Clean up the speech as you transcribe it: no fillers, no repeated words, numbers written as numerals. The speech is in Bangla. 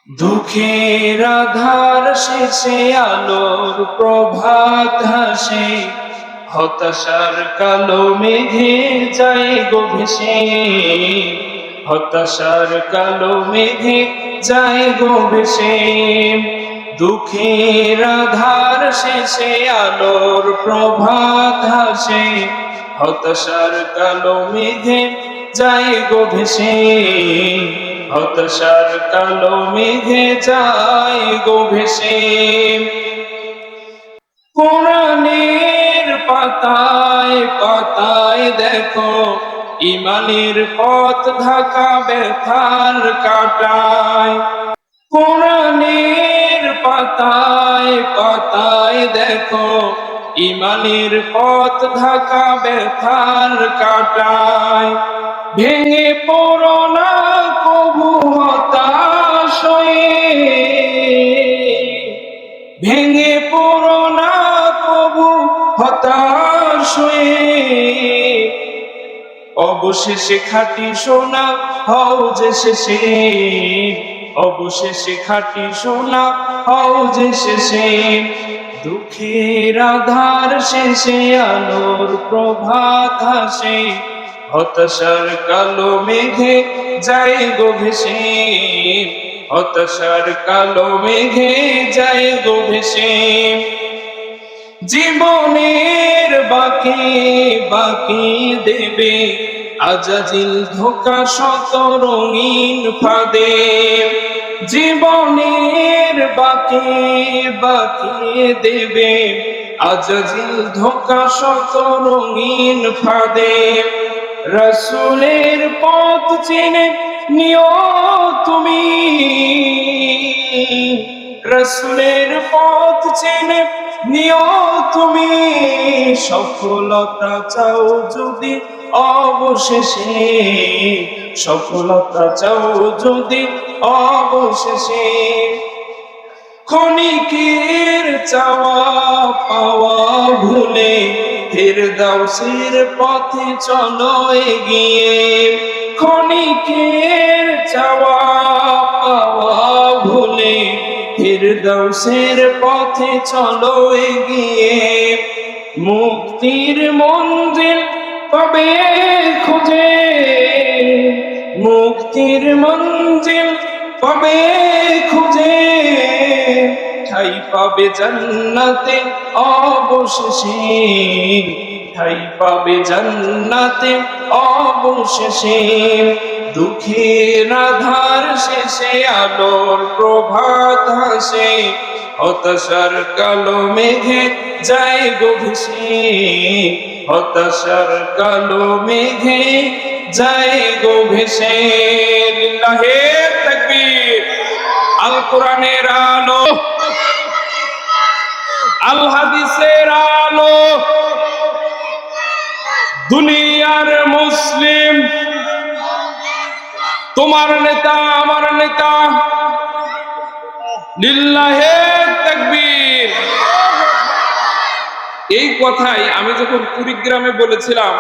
দুঃখের আধার শেষে আলোর প্রভাত হাসে, হতাশার কালো মেঘে যায় গো ভেসে, হতাশার কালো মেঘে যায় গো ভেসে। দুঃখের আধার শেষে আলোর প্রভাত হাসে, হতাশার কালো মেঘে যায় গো ভেসে, হতাশার কালো মেঘে যায় গো ভেসে। কোরআনের পাতায় পাতায় দেখো ইমানের পথ ঢাকা ব্যথার কাটায়। কোরআনের পাতায় পাতায় দেখো ইমানের পথ ঢাকা ব্যথার কাটায়। ভেঙে পড়ো না কবু হতাশ হয়ে, ভেঙে পড়ো না কবু হতাশ হয়ে, অবশেষে খাঁটি সোনা হও যে শেষে, অবশেষে খাঁটি সোনা হও যে শেষে। দুঃখের আধার শেষে আলোর প্রভাত হাসে, হতাশার কালো মেঘে যায় গো ভেসে, হতাশার কালো মেঘে যায় গো ভেসে। জীবনের বাকি বাকি দেবে আজাজিল ধোঁকা শত রঙিন ফাঁদে, জীবনের বাকি বাকি দেবে আজাজিল ধোঁকা শত রঙিন ফাঁদে। রাসূলের পথ চিনে নিও তুমি, রাসূলের পথ চিনে নিও তুমি, সফলতা চাও যদি অবশেষে, সফলতা চাও যদি অবশেষে। ক্ষণিকের চাওয়া পাওয়া ভুলে ফেরদাউসের পথে চলো এগিয়ে, ক্ষণিকের চাওয়া পাওয়া ভুলে ফেরদাউসের পথে চলো এগিয়ে। মুক্তির মঞ্জিল পাবে খুঁজে, মুক্তির মঞ্জিল পাবে খুঁজে, ঠাই পাবে জান্নাতে অবশেষে, ঠাই পাবে জান্নাতে অবশেষে। দুঃখের আধার শেষে আলোর প্রভাত হাসে, হতাশার কালো মেঘে যায় গো ভেসে, হতাশার কালো মেঘে যায় গো ভেসে। লিল্লাহে তাকবীর। আল কোরআনের আলো, আল হাদিসের আলো, দুনিয়ার মুসলিম, তোমার নেতা আমার নেতা। লিল্লাহে তাকবীর। এই কথাই আমি যখন কুড়িগ্রামে বলেছিলাম